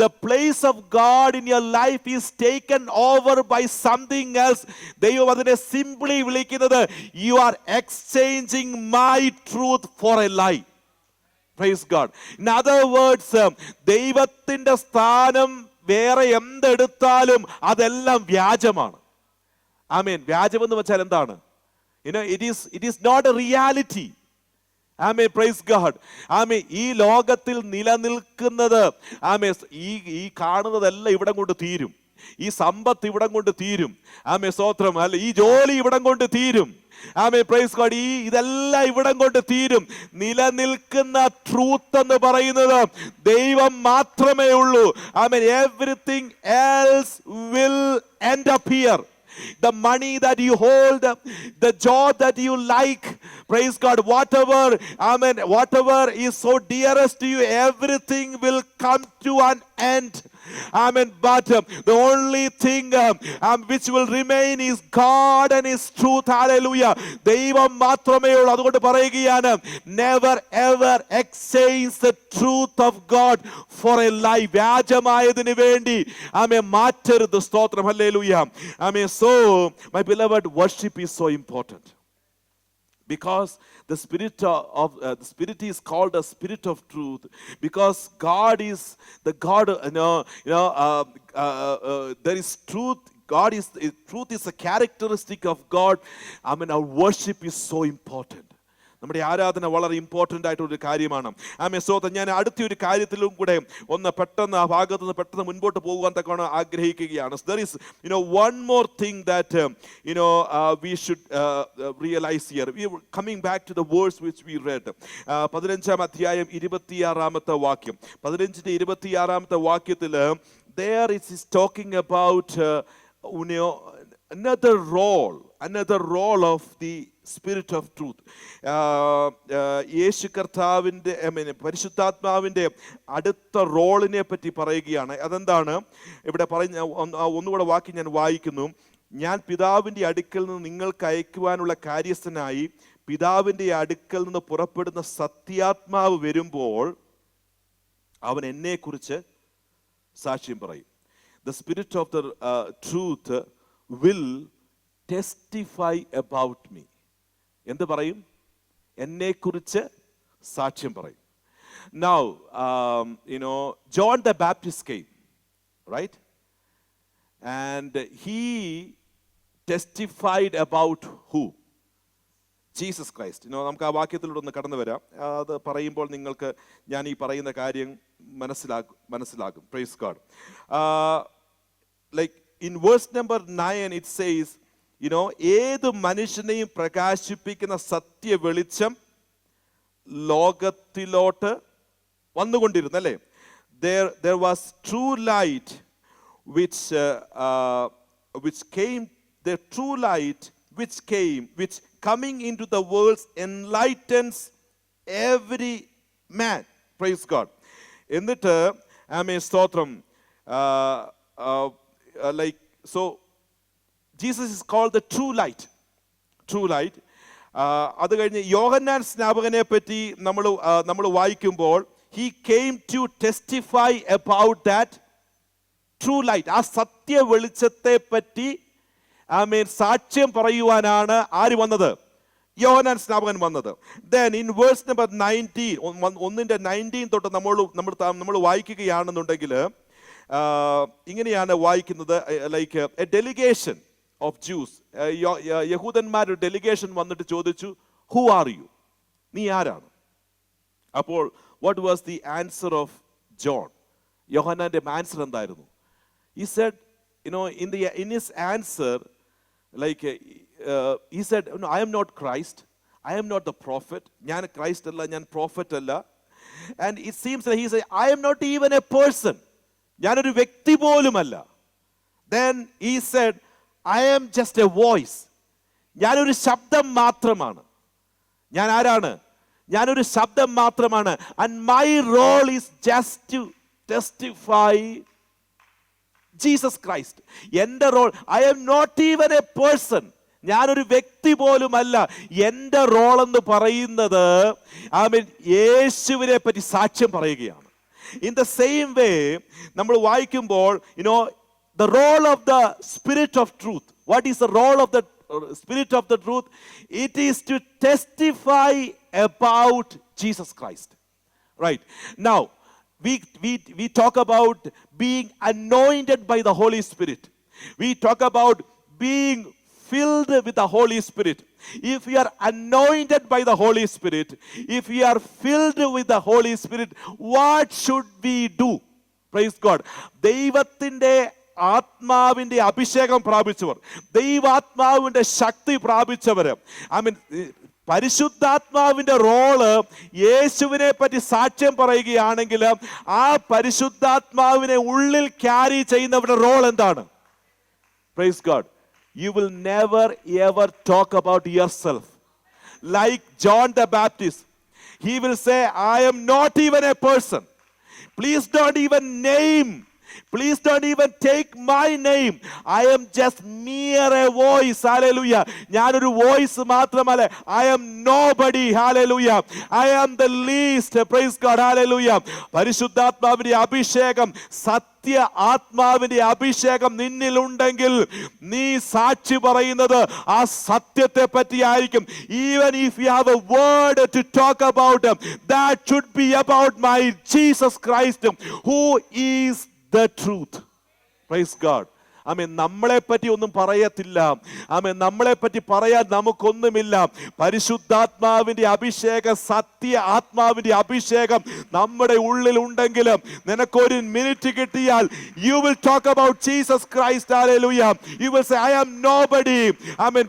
[SPEAKER 1] the place of God in your life is taken over by something else, ദൈവം അതിനെ simply വിളിക്കുന്നത്, you are exchanging my truth for a lie. Praise God. In other words, ദൈവത്തിന്റെ സ്ഥാനം വേറെ എന്തെടുത്താലും അതെല്ലാം വ്യാജമാണ്. ആമേൻ. വ്യാജം എന്ന് വെച്ചാൽ എന്താണ്? It is not a reality. Amen, praise God. Amen. ഈ ലോകത്തിൽ നിലനിൽക്കുന്നത്, ആമേൻ, ഈ കാണുന്നതെല്ലാം ഇവിടം കൊണ്ട് തീരും. ഈ സമ്പത്ത് ഇവിടം കൊണ്ട് തീരും. ആമേൻ, സ്തോത്രം. അല്ല, ഈ ജോലി ഇവിടം കൊണ്ട് തീരും. ആമേൻ, പ്രൈസ് ഗോഡ്. ഇതെല്ലാം ഇവിടം കൊണ്ട് തീരും. നിലനിൽക്കുന്ന ട്രൂത്ത് എന്ന് പറയുന്നത് ദൈവം മാത്രമേ ഉള്ളൂ. Amen. Everything else will end up here. The money that you hold, the job that you like, praise God, whatever, amen, whatever is so dearest to you, everything will come to an end. Amen. But the only thing which will remain is God and His truth. Hallelujah. ദൈവം മാത്രമേ ഉള്ളൂ. അതുകൊണ്ട് പറയുകയാണ്, never ever exchange the truth of God for a lie. വ്യാജമായതിനു വേണ്ടി ആമേൻ മാറ്റരുത്. സ്തോത്രം. Hallelujah. Amen. So my beloved, worship is so important. Because the spirit is called a spirit of truth, because God is the God. There is truth. Truth is a characteristic of God. I mean, our worship is so important. നമ്മുടെ ആരാധന വളരെ important ആയിട്ടൊരു കാര്യമാണ്. ആമേൻ. So ഞാൻ അടുത്തൊരു കാര്യത്തിലും കൂടെ ഒന്ന് പെട്ടെന്ന് ആ ഭാഗത്ത് നിന്ന് പെട്ടെന്ന് മുൻപോട്ട് പോകുവാൻ തക്കവണ്ണം ആഗ്രഹിക്കുകയാണ്. There is one more thing that we should realize here. We are coming back to the verse which we read. 15-ാം അധ്യായം 26-ാമത്തെ വാക്യം. 15-26-ാമത്തെ വാക്യത്തിൽ there it is talking about another role of the spirit of truth. യേശു കർത്താവിൻ്റെ പരിശുദ്ധാത്മാവിൻ്റെ അടുത്ത റോളിനെ പറ്റി പറയുകയാണ്. അതെന്താണ് ഇവിടെ പറയുന്ന? ഒന്നുകൂടെ വാക്യം ഞാൻ വായിക്കുന്നു. ഞാൻ പിതാവിൻ്റെ അടുക്കൽ നിന്ന് നിങ്ങൾക്ക് അയക്കുവാനുള്ള കാര്യസ്ഥനായി പിതാവിൻ്റെ അടുക്കൽ നിന്ന് പുറപ്പെടുന്ന സത്യാത്മാവ് വരുമ്പോൾ അവൻ എന്നെക്കുറിച്ച് സാക്ഷ്യം പറയും. The spirit of the truth will testify about me. എന്ത് പറയും? എന്നെക്കുറിച്ച് സാക്ഷ്യം പറയും. Now, John the Baptist came, right? And he testified about who? Jesus Christ. നമുക്ക് ആ വാക്യത്തിലൂടെ ഒന്ന് കടന്നു വരാം. അത് പറയുമ്പോൾ നിങ്ങൾക്ക് ഞാൻ ഈ പറയുന്ന കാര്യം മനസ്സിലാകും. Praise God. Like in verse number 9 it says, ഏത് മനുഷ്യനെയും പ്രകാശിപ്പിക്കുന്ന സത്യ വെളിച്ചം ലോകത്തിലോട്ട് വന്നുകൊണ്ടിരുന്നു, അല്ലേ? There was true light which came, the true light which coming into the world enlightens every man. Praise God. എന്നിട്ട് ആമേൻ, സ്തോത്രം. So Jesus is called the true light. അത് കഴിഞ്ഞ് യോഹന്നാൻ സ്നാപകനെ പറ്റി നമ്മൾ വായിക്കുമ്പോൾ he came to testify about that true light. ആ സത്യ വെളിച്ചത്തെ പറ്റി ആമേൻ സാക്ഷ്യം പറയുവാനാണ് ആര് വന്നത്? യോഹന്നാൻ സ്നാപകൻ വന്നത്. Then in verse number 19, 1:19 തൊട്ട് നമ്മൾ വായിക്കുകയാണെന്നുണ്ടെങ്കിൽ ഇങ്ങനെയാണ് വായിക്കുന്നത്. Like A delegation of juice, യഹൂദന്മാരുടെ ഡെലിഗേഷൻ വന്നിട്ട് ചോദിച്ചു, ഹു ആർ യു? നീ ആരാണ്? അപ്പോൾ what was the answer of John? യോഹന്നാന്റെ ആൻസർ എന്തായിരുന്നു? He said, in his answer, like he said, no, I am not Christ, I am not the prophet. ഞാൻ Christ അല്ല, ഞാൻ പ്രോഫറ്റ് അല്ല. And it seems that he said, I am not even a person. ഞാനൊരു വ്യക്തി പോലുമല്ല. Then he said, I am just a voice. ഞാനൊരു ശബ്ദം മാത്രമാണ്. ഞാൻ ആരാണ്? ഞാനൊരു ശബ്ദം മാത്രമാണ്. And my role is just to testify Jesus Christ. എൻ്റെ role, I am not even a person. ഞാനൊരു വ്യക്തി പോലുമല്ല. എൻ്റെ റോൾ എന്ന് പറയുന്നത് യേശുവിനെ പറ്റി സാക്ഷ്യം പറയുകയാണ്. In the same way, നമ്മൾ വായിക്കുമ്പോൾ, the role of the spirit of truth. What is the role of the spirit of the truth? It is to testify about Jesus Christ. Right. Now, we talk about being anointed by the Holy Spirit. We talk about being filled with the Holy Spirit. If we are anointed by the Holy Spirit, if we are filled with the Holy Spirit, what should we do? Praise God. ദൈവത്തിൻ്റെ ആത്മാവിന്റെ അഭിഷേകം പ്രാപിച്ചവർ, ദൈവാത്മാവിന്റെ ശക്തി പ്രാപിച്ചവര്, I mean പരിശുദ്ധാത്മാവിന്റെ role യേശുവിനെ പറ്റി സാക്ഷ്യം പറയുകയാണെങ്കിൽ ആ പരിശുദ്ധാത്മാവിനെ ഉള്ളിൽ ക്യാരി ചെയ്യുന്നവരുടെ റോൾ എന്താണ്? Praise God. You will never ever talk about yourself like John the Baptist. He will say, I am not even a person. Please don't even name. Please don't even take my name. I am just mere a voice. Hallelujah. ഞാനൊരു voice മാത്രമല്ല. I am nobody. Hallelujah. I am the least. Praise God. Hallelujah. പരിശുദ്ധാത്മാവിന്റെ അഭിഷേകം, സത്യ ആത്മാവിന്റെ അഭിഷേകം നിന്നിലുണ്ടെങ്കിൽ നീ സാക്ഷി പറയുന്നത് ആ സത്യത്തെ പറ്റിയായിരിക്കും. Even if you have a word to talk about, that should be about my Jesus Christ, who is the truth. Praise God. ആമേൻ. നമ്മളെ പറ്റി ഒന്നും പറയത്തില്ല. ആമേൻ. നമ്മളെ പറ്റി പറയാൻ നമുക്കൊന്നുമില്ല. പരിശുദ്ധാത്മാവിന്റെ അഭിഷേകം, സത്യ ആത്മാവിന്റെ അഭിഷേകം നമ്മുടെ ഉള്ളിൽ ഉണ്ടെങ്കിൽ നിനക്കൊരു മിനിറ്റ് കിട്ടിയാൽ you will talk about Jesus Christ. Hallelujah. You will say, I am nobody. ആമേൻ.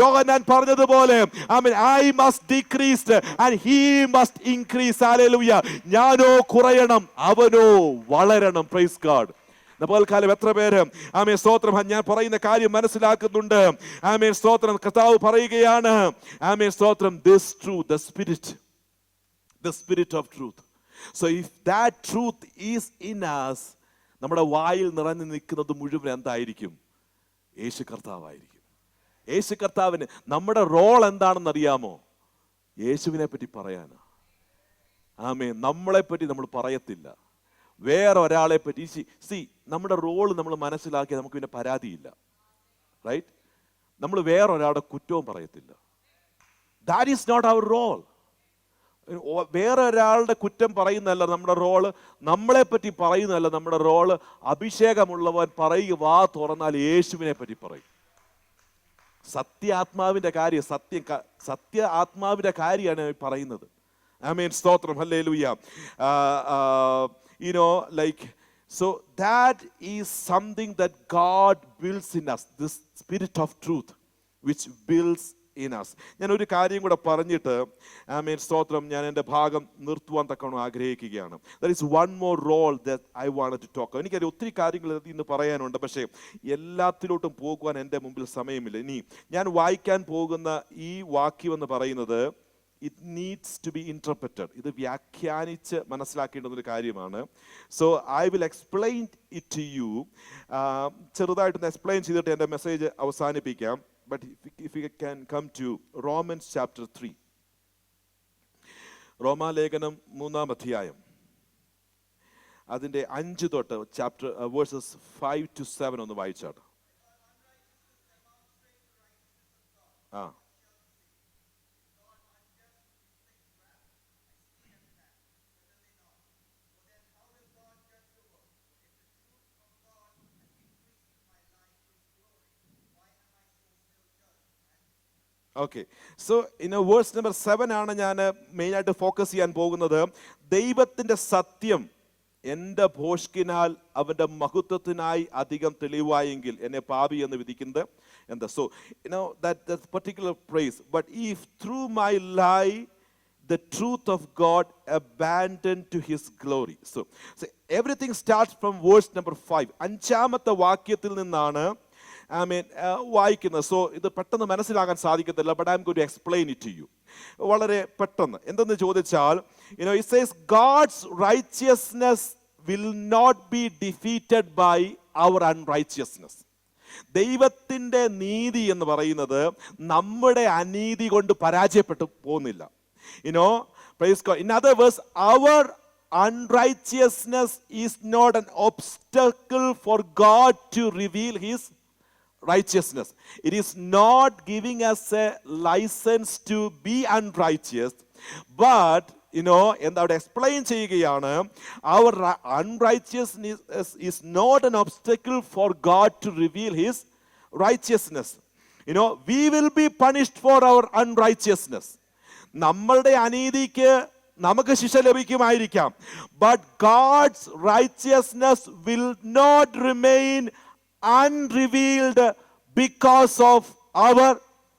[SPEAKER 1] യോഹന്നാൻ പറഞ്ഞതുപോലെ ആമേൻ, I must decrease and he must increase. Hallelujah. ഞാനോ കുറയണം, അവനോ വളരണം. Praise God. പകൽക്കാലം എത്ര പേര് ആമേൻ സ്തോത്രം ഞാൻ പറയുന്ന കാര്യം മനസ്സിലാക്കുന്നുണ്ട്? ആമേൻ സ്തോത്രം. കർത്താവ് പറയുകയാണ്, ആമേൻ സ്തോത്രം, this truth, the spirit of truth. So if that truth is in us, നമ്മുടെ വായിൽ നിറഞ്ഞു നിൽക്കുന്നത് മുഴുവൻ എന്തായിരിക്കും? യേശു കർത്താവായിരിക്കും. യേശു കർത്താവിന് നമ്മുടെ റോൾ എന്താണെന്ന് അറിയാമോ? യേശുവിനെ പറ്റി പറയാനാ. ആമേൻ. നമ്മളെ പറ്റി നമ്മൾ പറയത്തില്ല, വേറെ ഒരാളെ പറ്റി. നമ്മുടെ റോള് നമ്മൾ മനസ്സിലാക്കിയാൽ നമുക്ക് പിന്നെ പരാതിയില്ല. റൈറ്റ്? നമ്മൾ വേറെ ഒരാളുടെ കുറ്റവും പറയത്തില്ല. That is not our role. വേറെ ഒരാളുടെ കുറ്റം പറയുന്നതല്ല നമ്മുടെ റോള്, നമ്മളെ പറ്റി പറയുന്നതല്ല നമ്മുടെ റോള്. അഭിഷേകമുള്ളവൻ പറയുക, വാ തുറന്നാൽ യേശുവിനെ പറ്റി പറയും. സത്യാത്മാവിന്റെ കാര്യം, സത്യ ആത്മാവിന്റെ കാര്യമാണ് പറയുന്നത്. ആമേൻ സ്തോത്രം. Hallelujah. So that is something that God builds in us, this spirit of truth which builds in us. ഞാൻ ഒരു കാര്യം കൂടെ പറഞ്ഞിട്ട് ആമേൻ സ്തോത്രം ഞാൻ എൻ്റെ ഭാഗം നിർത്തുവാൻ തക്കവണ്ണം ആഗ്രഹിക്കുകയാണ്. There is one more role that I wanted to talk. എനിക്കറിയാം ഒത്തിരി കാര്യങ്ങൾ ഇന്ന് പറയാനുണ്ട്, പക്ഷേ എല്ലാത്തിലോട്ടും പോകുവാൻ എൻ്റെ മുമ്പിൽ സമയമില്ല. ഇനി ഞാൻ വായിക്കാൻ പോകുന്ന ഈ വാക്യം എന്ന് പറയുന്നത് it needs to be interpreted. ഇത് വ്യാഖ്യാനിച്ച് മനസ്സിലാക്കേണ്ടുന്ന ഒരു കാര്യമാണ്. So I will explain it to you. ചെറുതായിട്ടൊന്ന് എക്സ്പ്ലെയിൻ ചെയ്തിട്ട് എൻ്റെ മെസ്സേജ് അവസാനിപ്പിക്കാം. But if you can come to Romans chapter 3. റോമാലേഖനം 3-ാം അധ്യായം അതിൻ്റെ 5 തൊട്ട് ചാപ്റ്റർ വേഴ്സസ് 5 to 7 ഒന്ന് വായിച്ചാട്ട്. ഓക്കെ. സോ വേഴ്സ് നമ്പർ 7 ആണ് ഞാൻ മെയിനായിട്ട് ഫോക്കസ് ചെയ്യാൻ പോകുന്നത്. ദൈവത്തിൻ്റെ സത്യം എൻ്റെ ഭോഷ്കിനാൽ അവൻ്റെ മഹത്വത്തിനായി അധികം തെളിവായെങ്കിൽ എന്നെ പാപി എന്ന് വിധിക്കുന്നത് എന്താ? So that particular phrase, but if through my lie the truth of God abandoned to his glory. So everything starts from verse number 5. 5-ാമത്തെ വാക്യത്തിൽ നിന്നാണ് വായിക്കുന്നത്. സോ ഇത് പെട്ടെന്ന് മനസ്സിലാക്കാൻ സാധിക്കത്തില്ല, but I am going to explain it to you വളരെ പെട്ടെന്ന്. എന്തെന്ന് ചോദിച്ചാൽ, it says God's righteousness will not be defeated by our unrighteousness. ദൈവത്തിൻ്റെ നീതി എന്ന് പറയുന്നത് നമ്മുടെ അനീതി കൊണ്ട് പരാജയപ്പെട്ടു പോകുന്നില്ല. Praise God. In other words, our unrighteousness is not an obstacle for God to reveal his righteousness. It is not giving us a license to be unrighteous, but എന്താ എക്സ്പ്ലെയിൻ ചെയ്യുകയാണ്, our unrighteousness is not an obstacle for God to reveal his righteousness. We will be punished for our unrighteousness. നമ്മളുടെ അനീതിക്ക് നമുക്ക് ശിക്ഷ ലഭിക്കുമായിരിക്കാം. But God's righteousness will not remain unrevealed because of our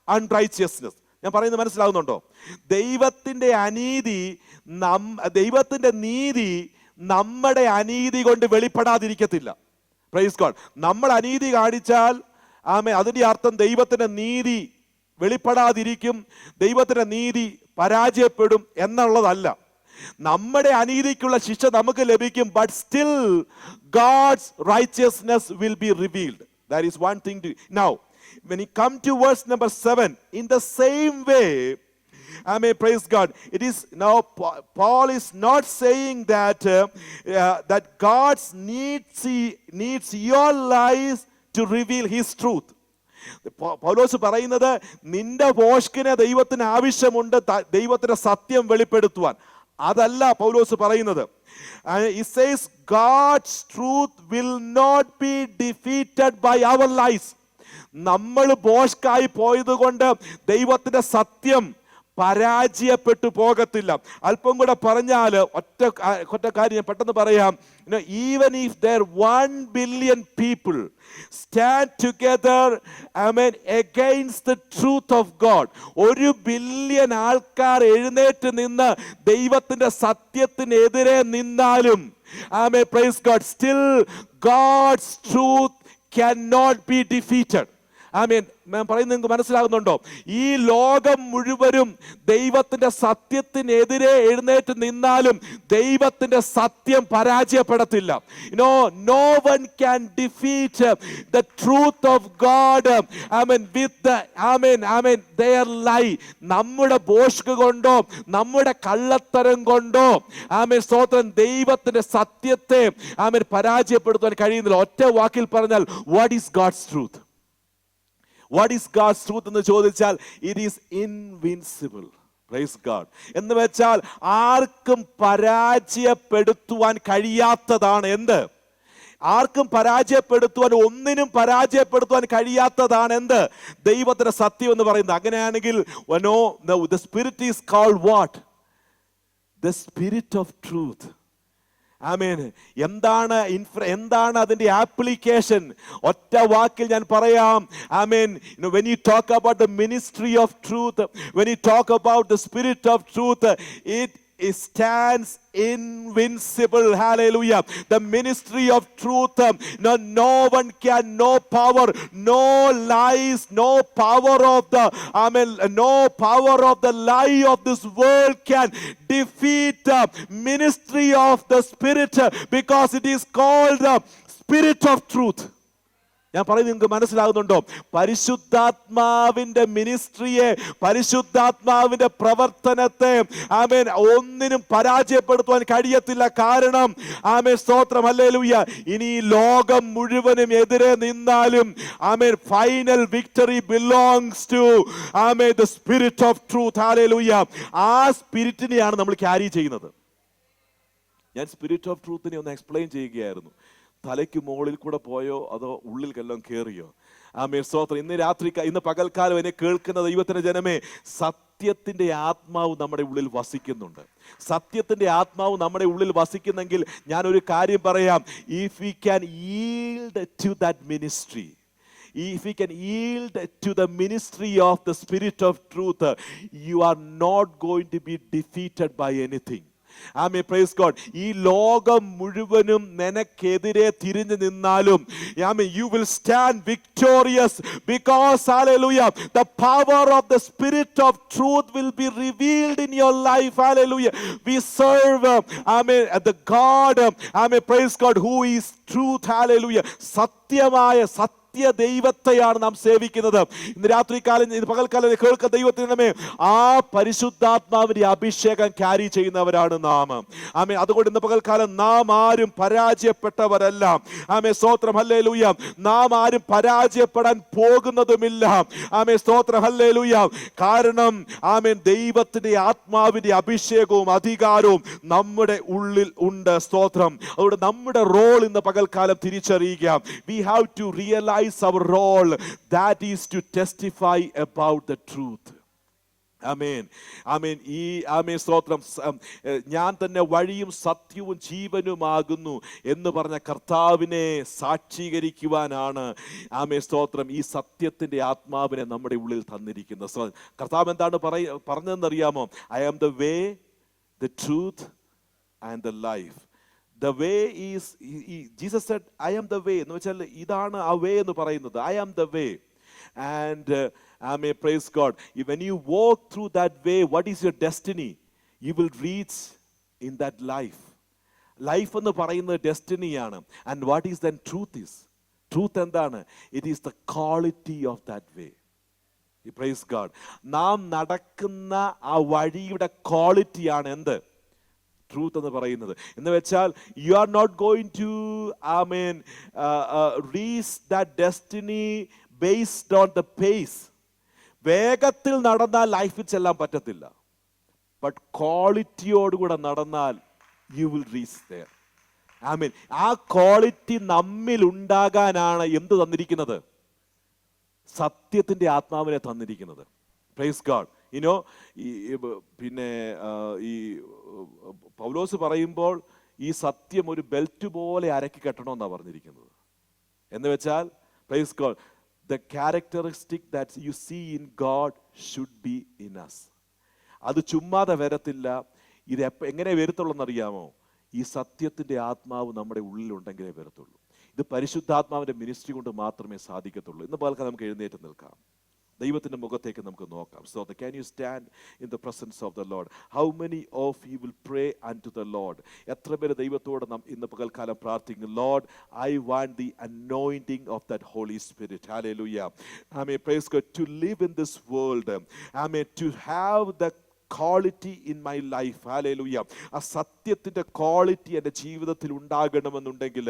[SPEAKER 1] unrighteousness. ഞാൻ പറയുന്നത് മനസ്സിലാവുന്നുണ്ടോ? ദൈവത്തിന്റെ നീതി നമ്മുടെ അനീതി കൊണ്ട് വെളിപ്പെടാതിരിക്കത്തില്ല. Praise God. നമ്മൾ അനീതി കാണിച്ചാൽ അതിന്റെ അർത്ഥം ദൈവത്തിന്റെ നീതി വെളിപ്പെടാതിരിക്കും, ദൈവത്തിന്റെ നീതി പരാജയപ്പെടും എന്നുള്ളതല്ല. നമ്മുടെ അനീതിക്കുള്ള ശിക്ഷ നമുക്ക് ലഭിക്കും, but still God's righteousness will be revealed. That is one thing. Now when you come to verse number 7, in the same way, praise God, it is now Paul is not saying that that God needs your lies to reveal his truth. പൗലോസ് പറയുന്നത് നിന്റെ ഭോഷ്കിനെ ദൈവത്തിന് ആവശ്യമുണ്ട് ദൈവത്തിന്റെ സത്യം വെളിപ്പെടുത്തുവാൻ. അതല്ല പൗലോസ് പറയുന്നത്. He says God's truth will not be defeated by our lies. നമ്മൾ ഭോഷ്കായി പോയത് കൊണ്ട് ദൈവത്തിന്റെ സത്യം പരാജയപ്പെട്ടു പോകത്തില്ല. അല്പം കൂടെ പറഞ്ഞാൽ ഒറ്റ കാര്യം ഞാൻ പെട്ടെന്ന് പറയാം. Even if there 1 billion people stand together against the truth of God, 1 billion ആൾക്കാർ എഴുന്നേറ്റ് നിന്ന് ദൈവത്തിന്റെ സത്യത്തിനെതിരെ നിന്നാലും praise God, still God's truth cannot be defeated. ഞാൻ പറയുന്നത് നിങ്ങൾക്ക് മനസ്സിലാകുന്നുണ്ടോ? ഈ ലോകം മുഴുവനും ദൈവത്തിന്റെ സത്യത്തിനെതിരെ എഴുന്നേറ്റ് നിന്നാലും ദൈവത്തിന്റെ സത്യം പരാജയപ്പെടത്തില്ല. No one can defeat the truth of God with their lie. നമ്മുടെ ബോഷ്ക് കൊണ്ടോ നമ്മുടെ കള്ളത്തരം കൊണ്ടോ സ്തോത്രം ദൈവത്തിന്റെ സത്യത്തെ പരാജയപ്പെടുത്താൻ കഴിയുന്നില്ല. ഒറ്റ വാക്കിൽ പറഞ്ഞാൽ, what is God's truth? What is God's truth എന്ന് ചോദിച്ചാൽ, it is invincible. Praise God. എന്ന് വെച്ചാൽ ആർക്കും പരാജയപ്പെടുത്തുവാൻ കഴിയാത്തതാണ്. എന്ത്? ആർക്കും പരാജയപ്പെടുത്തുവാൻ, ഒന്നിനും പരാജയപ്പെടുത്തുവാൻ കഴിയാത്തതാണ് എന്ത്? ദൈവത്തിന്റെ സത്യം എന്ന് പറയുന്നത്. അങ്ങനെയാണെങ്കിൽ the spirit is called what? The spirit of truth. എന്താണ് അതിന്റെ ആപ്ലിക്കേഷൻ? ഒറ്റ വാക്കിൽ ഞാൻ പറയാം. when you talk about the ministry of truth, when you talk about the spirit of truth, it stands invincible. Hallelujah. The ministry of truth, no one can, no power, no lies, no power of the no power of the lie of this world can defeat the ministry of the spirit, because it is called the spirit of truth. ഞാൻ പറയുന്നത് നിങ്ങൾക്ക് മനസ്സിലാകുന്നുണ്ടോ? പരിശുദ്ധാത്മാവിന്റെ മിനിസ്ട്രിയെ, പരിശുദ്ധാത്മാവിന്റെ പ്രവർത്തനത്തെ ഒന്നിനും പരാജയപ്പെടുത്തുവാൻ കഴിയത്തില്ല. കാരണം സ്തോത്രം, ഹല്ലേലൂയ, ഇനി ലോകം മുഴുവനും എതിരെ നിന്നാലും final victory belongs to the spirit of truth. Hallelujah. ആ സ്പിരിറ്റിനെയാണ് നമ്മൾ ക്യാരി ചെയ്യുന്നത്. ഞാൻ സ്പിരിറ്റ് ഓഫ് ട്രൂത്തിനെ ഒന്ന് എക്സ്പ്ലെയിൻ ചെയ്യുകയായിരുന്നു. തലയ്ക്ക് മുകളിൽ കൂടെ പോയോ അതോ ഉള്ളിൽ എല്ലാം കയറിയോ? സ്തോത്രം. ഇന്ന് പകൽക്കാലം എന്നെ കേൾക്കുന്ന ദൈവത്തിന്റെ ജനമേ, സത്യത്തിന്റെ ആത്മാവ് നമ്മുടെ ഉള്ളിൽ വസിക്കുന്നുണ്ട്. സത്യത്തിന്റെ ആത്മാവ് നമ്മുടെ ഉള്ളിൽ വസിക്കുന്നെങ്കിൽ ഞാനൊരു കാര്യം പറയാം. If we can yield to that ministry, if we can yield to the ministry of the spirit of truth, you are not going to be defeated by anything. Praise God. ഈ ലോകം മുഴുവനും നിനക്കെതിരെ തിരിഞ്ഞു നിന്നാലും you will stand victorious, because hallelujah, the power of the spirit of truth will be revealed in your life. Hallelujah. We serve the God, praise God, who is truth. Hallelujah. സത്യമായ ദൈവത്തെയാണ് നാം സേവിക്കുന്നത്. ഇന്ന് രാത്രികാലം, ഇന്ന് പകൽക്കാലം കേൾക്കുന്ന ദൈവത്തിനമേ, ആ പരിശുദ്ധാത്മാവിന്റെ അഭിഷേകം ക്യാരി ചെയ്യുന്നവരാണ് നാം. അതുകൊണ്ട് ഇന്ന് പകൽക്കാലം നാം ആരും പരാജയപ്പെട്ടവരല്ല. സ്തോത്രം, ഹല്ലേലൂയ. നാം ആരും പരാജയപ്പെടാൻ പോകുന്നതുമില്ല. സ്തോത്രം, ഹല്ലേലൂയ. കാരണം ദൈവത്തിന്റെ ആത്മാവിന്റെ അഭിഷേകവും അധികാരവും നമ്മുടെ ഉള്ളിൽ ഉണ്ട്. സ്തോത്രം. അതുകൊണ്ട് നമ്മുടെ റോൾ ഇന്ന് പകൽക്കാലം തിരിച്ചറിയുക. We have to realize our role, that is to testify about the truth. ആമേൻ. ആമേൻ. ഈ ആമേൻ സ്തോത്രം. ഞാൻ തന്നെ വഴിയും സത്യവും ജീവനുമാകുന്നു എന്ന് പറഞ്ഞ കർത്താവിനെ സാക്ഷീകരിക്കുവാനാണ് ആമേൻ സ്തോത്രം ഈ സത്യത്തിന്റെ ആത്മാവിനെ നമ്മുടെ ഉള്ളിൽ തന്നിരിക്കുന്നത്. കർത്താവ് എന്താണ് പറഞ്ഞതെന്നറിയാമോ? I am the way, the truth and the life. The way is, Jesus said, I am the way. എന്ന് വെച്ചാൽ ഇതാണ് ആ വേ എന്ന് പറയുന്നത്. I am the way. And Amen, praise God. When you walk through that way, what is your destiny? You will reach in that life. Life എന്ന് പറയുന്നത് ഡെസ്റ്റിനിയാണ്. And what is then truth is? Truth എന്താണ്? It is the quality of that way. Praise God. നാം നടക്കുന്ന ആ വഴിയുടെ ക്വാളിറ്റിയാണ് എന്ത്? Truth എന്ന് പറയുന്നത്. എന്ന് വെച്ചാൽ you are not going to reach that destiny based on the pace. വേഗത്തിൽ നടന്നാൽ ലൈഫിൽ ചെല്ലാൻ പറ്റത്തില്ല. ബട്ട് ക്വാളിറ്റിയോടുകൂടെ നടന്നാൽ you will reach there. Amen. ആ ക്വാളിറ്റി നമ്മിൽ ഉണ്ടാകാനാണ് എന്ത് തന്നിരിക്കുന്നത്? സത്യത്തിന്റെ ആത്മാവിനെ തന്നിരിക്കുന്നത്. Praise God. പിന്നെ ഈ പൗലോസ് പറയുമ്പോൾ ഈ സത്യം ഒരു ബെൽറ്റ് പോലെ അരക്കി കെട്ടണമെന്നാണ് പറഞ്ഞിരിക്കുന്നത്. എന്ന് വെച്ചാൽ praise God, the characteristic that you see in God should be in us. അത് ചുമ്മാതെ വരത്തില്ല. ഇത് എങ്ങനെ വരത്തുള്ളൂ എന്നറിയാമോ? ഈ സത്യത്തിന്റെ ആത്മാവ് നമ്മുടെ ഉള്ളിലുണ്ടെങ്കിലേ വരത്തുള്ളൂ. ഇത് പരിശുദ്ധാത്മാവിന്റെ മിനിസ്ട്രി കൊണ്ട് മാത്രമേ സാധിക്കത്തുള്ളൂ. ഇന്ന് പകൽക്കാലം നമുക്ക് എഴുന്നേറ്റ് നിൽക്കാം. ദൈവത്തിന്റെ മുഖത്തേക്ക് നമുക്ക് നോക്കാം. So can you stand in the presence of the Lord? How many of you will pray unto the Lord? എത്ര പേര് ദൈവത്തോട് ഇന്ന് പകൽക്കാലം പ്രാർത്ഥിക്കും? Lord, I want the anointing of that Holy Spirit. Hallelujah. Amen. Praise God. To live in this world. Amen. To have the quality in my life. Hallelujah. ആ സത്യത്തിന്റെ quality എൻ്റെ ജീവിതത്തിൽ ഉണ്ടാകണമെന്നുണ്ടെങ്കിൽ,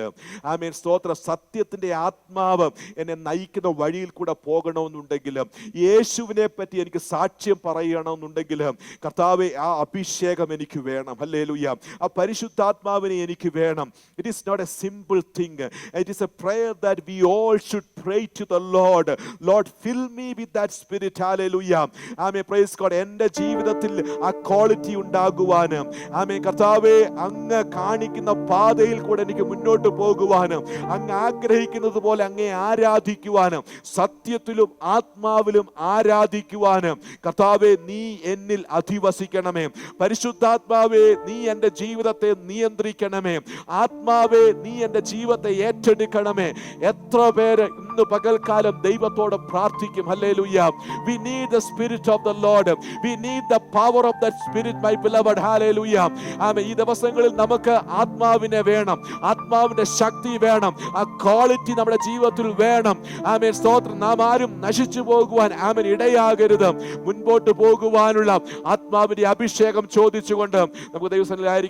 [SPEAKER 1] ആമേൻ സ്തോത്ര, സത്യത്തിന്റെ ആത്മാവ് എന്നെ നയിക്കുന്ന വഴിയിൽ കൂടെ പോകണമെന്നുണ്ടെങ്കിൽ, യേശുവിനെ പറ്റി എനിക്ക് സാക്ഷ്യം പറയണമെന്നുണ്ടെങ്കിൽ, കർത്താവേ ആ അഭിഷേകം എനിക്ക് വേണം. ഹല്ലേലൂയ. ആ പരിശുദ്ധാത്മാവിനെ എനിക്ക് വേണം. It is not a simple thing. It is a prayer that we all should pray to the Lord. Lord, fill me with that spirit. Hallelujah. Amen. Praise God. എൻ്റെ ജീവിതത്തിൽ ആ ക്വാളിറ്റി ഉണ്ടാകുവാനും, ആമേൻ കർത്താവേ, അങ്ങ് കാണിക്കുന്ന പാതയിൽ കൂടെ എനിക്ക് മുന്നോട്ട് പോകുവാനും, അങ്ങ് ആഗ്രഹിക്കുന്നത് പോലെ അങ്ങേ ആരാധിക്കുവാനും, സത്യത്തിലും ആത്മാവിലും ആരാധിക്കുവാനും, കർത്താവേ നീ എന്നിൽ അധിവസിക്കണമേ. പരിശുദ്ധാത്മാവേ നീ എൻ്റെ ജീവിതത്തെ നിയന്ത്രിക്കണമേ. ആത്മാവേ നീ എൻ്റെ ജീവിതത്തെ ഏറ്റെടുക്കണമേ. എത്ര പേര് ഇന്ന് പകൽക്കാലം ദൈവത്തോട് പ്രാർത്ഥിക്കും? Hallelujah. We need the spirit of the Lord. We need the power of that spirit, my beloved. Hallelujah. ആമേൻ. ഈ ദിവസങ്ങളിൽ നമുക്ക് ആത്മാവിനെ വേണം, ആത്മാവിന്റെ ശക്തി വേണം, ആ ക്വാളിറ്റി നമ്മുടെ ജീവിതത്തിൽ വേണം. ആമേൻ സ്തോത്രം. നാം ആരും നശിച്ചു പോകുവാൻ ആമേൻ ഇടയാകരുത്. മുൻപോട്ട് പോകുവാനുള്ള ആത്മാവിന്റെ അഭിഷേകം ചോദിച്ചുകൊണ്ട് നമുക്ക് ദൈവസന്നിധിയിലായിരിക്കും.